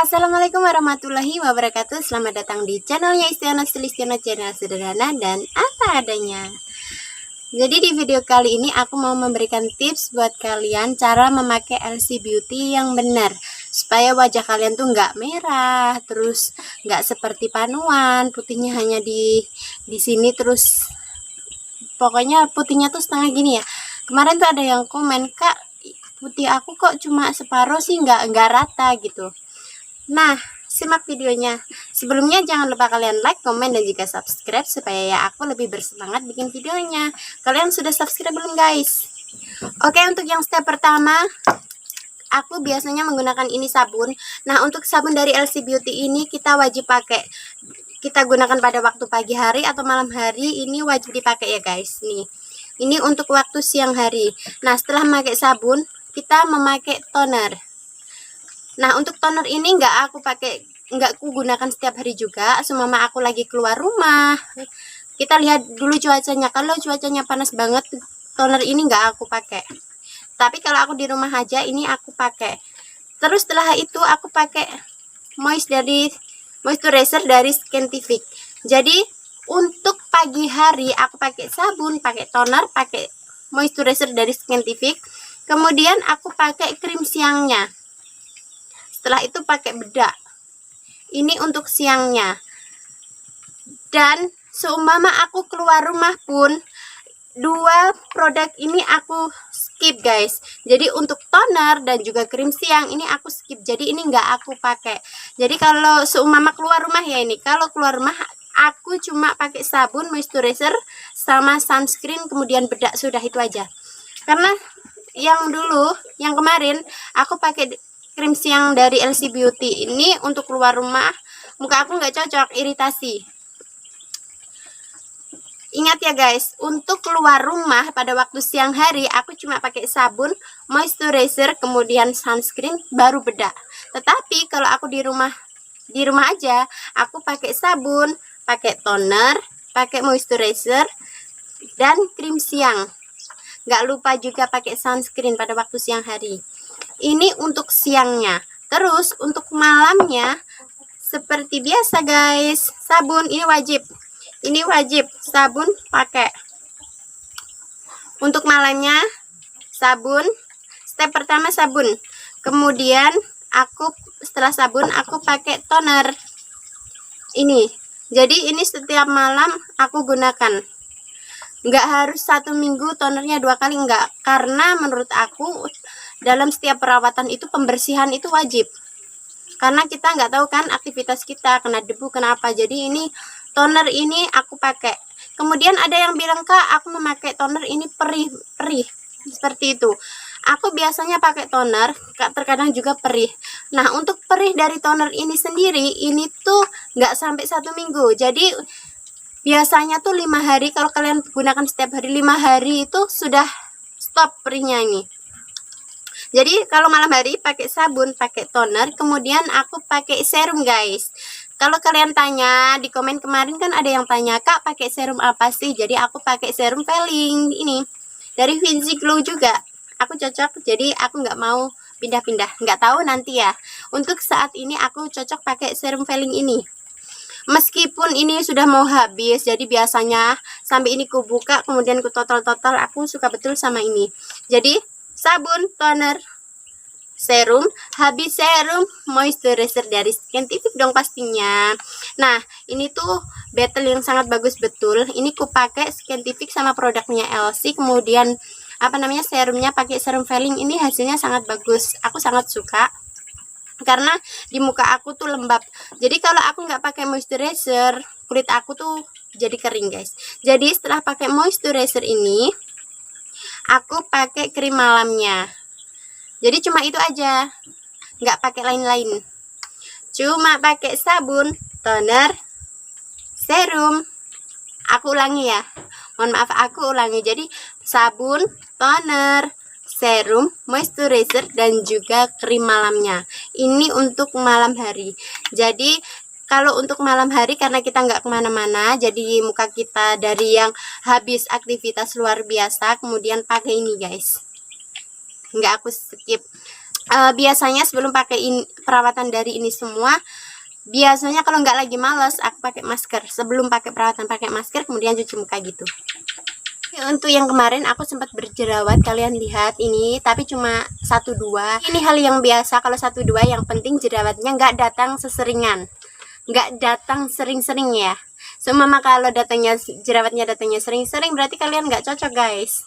Assalamualaikum warahmatullahi wabarakatuh. Selamat datang di channelnya Istiana Sulistiono, channel sederhana dan apa adanya. Jadi di video kali ini aku mau memberikan tips buat kalian cara memakai LC Beauty yang benar, supaya wajah kalian tuh nggak merah, terus nggak seperti panuan, putihnya hanya di sini, terus pokoknya putihnya tuh setengah gini ya. Kemarin tuh ada yang komen, "Kak, putih aku kok cuma separuh sih, nggak rata gitu." Nah, simak videonya. Sebelumnya jangan lupa kalian like, komen, dan juga subscribe supaya ya aku lebih bersemangat bikin videonya. Kalian sudah subscribe belum guys? Oke, untuk yang step pertama, aku biasanya menggunakan ini sabun. Nah, untuk sabun dari LC Beauty ini kita wajib pakai. Kita gunakan pada waktu pagi hari atau malam hari, ini wajib dipakai ya guys. Nih, ini untuk waktu siang hari. Nah, setelah memakai sabun, kita memakai toner. Nah, untuk toner ini nggak aku gunakan setiap hari juga. Seumpama aku lagi keluar rumah, kita lihat dulu cuacanya. Kalau cuacanya panas banget, toner ini nggak aku pakai. Tapi kalau aku di rumah aja, ini aku pakai. Terus setelah itu aku pakai moisturizer dari Scientific. Jadi untuk pagi hari aku pakai sabun, pakai toner, pakai moisturizer dari Scientific. Kemudian aku pakai krim siangnya. Setelah itu pakai bedak. Ini untuk siangnya. Dan seumpama aku keluar rumah pun, dua produk ini aku skip guys. Jadi untuk toner dan juga krim siang ini aku skip. Jadi ini nggak aku pakai. Jadi kalau seumpama keluar rumah ya, ini kalau keluar rumah aku cuma pakai sabun, moisturizer, sama sunscreen, kemudian bedak, sudah itu aja. Karena yang kemarin aku pakai krim siang dari LC Beauty ini untuk keluar rumah, muka aku nggak cocok, iritasi. Ingat ya guys, untuk keluar rumah pada waktu siang hari aku cuma pakai sabun, moisturizer, kemudian sunscreen, baru bedak. Tetapi kalau aku di rumah aja, aku pakai sabun, pakai toner, pakai moisturizer, dan krim siang. Nggak lupa juga pakai sunscreen pada waktu siang hari. Ini untuk siangnya. Terus untuk malamnya seperti biasa guys, sabun ini wajib. Ini wajib sabun pakai. Untuk malamnya sabun. Step pertama sabun. Kemudian setelah sabun aku pakai toner. Ini. Jadi ini setiap malam aku gunakan. Nggak harus 1 minggu tonernya 2 kali, enggak. Karena menurut aku dalam setiap perawatan itu pembersihan itu wajib. Karena kita nggak tahu kan aktivitas kita, kena debu, kenapa. Jadi ini toner ini aku pakai. Kemudian ada yang bilang, "Kak, aku memakai toner ini perih." Seperti itu. Aku biasanya pakai toner, terkadang juga perih. Nah, untuk perih dari toner ini sendiri, ini tuh nggak sampai 1 minggu. Jadi biasanya tuh 5 hari, kalau kalian gunakan setiap hari 5 hari itu sudah stop perihnya ini. Jadi kalau malam hari pakai sabun, pakai toner, kemudian aku pakai serum guys. Kalau kalian tanya di komen kemarin kan ada yang tanya, "Kak, pakai serum apa sih?" Jadi aku pakai serum Veling ini dari Vinci Glow juga. Aku cocok, jadi aku nggak mau pindah-pindah. Nggak tahu nanti ya. Untuk saat ini aku cocok pakai serum Veling ini. Meskipun ini sudah mau habis, jadi biasanya sampai ini kubuka kemudian ku total-total, aku suka betul sama ini. Jadi sabun, toner, serum, habis serum, moisturizer dari Scientific dong pastinya. Nah, ini tuh battle yang sangat bagus betul. Ini ku pakai Scientific sama produknya LC, kemudian serumnya pakai serum Veling. Ini hasilnya sangat bagus. Aku sangat suka. Karena di muka aku tuh lembab. Jadi kalau aku nggak pakai moisturizer, kulit aku tuh jadi kering guys. Jadi setelah pakai moisturizer ini, aku pakai krim malamnya. Jadi cuma itu aja, nggak pakai lain-lain. Cuma pakai sabun, toner, serum. Aku ulangi ya, mohon maaf, aku ulangi. Jadi sabun, toner, serum, moisturizer, dan juga krim malamnya. Ini untuk malam hari. Jadi kalau untuk malam hari, karena kita nggak kemana-mana, jadi muka kita dari yang habis aktivitas luar biasa, kemudian pakai ini guys. Nggak aku skip. biasanya sebelum pakai perawatan dari ini semua, biasanya kalau nggak lagi males aku pakai masker. Sebelum pakai perawatan pakai masker, kemudian cuci muka gitu. Untuk yang kemarin aku sempat berjerawat, kalian lihat ini, tapi cuma 1-2. Ini hal yang biasa kalau 1-2, yang penting jerawatnya nggak datang seseringan, nggak datang sering-sering ya. Semua kalau jerawatnya datangnya sering-sering, berarti kalian nggak cocok guys.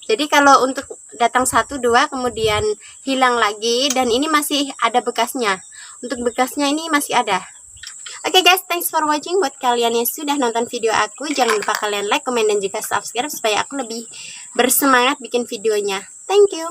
Jadi kalau untuk datang 1-2 kemudian hilang lagi, dan ini masih ada bekasnya, untuk bekasnya ini masih ada. Oke guys, thanks for watching. Buat kalian yang sudah nonton video aku, jangan lupa kalian like, komen, dan juga subscribe supaya aku lebih bersemangat bikin videonya. Thank you.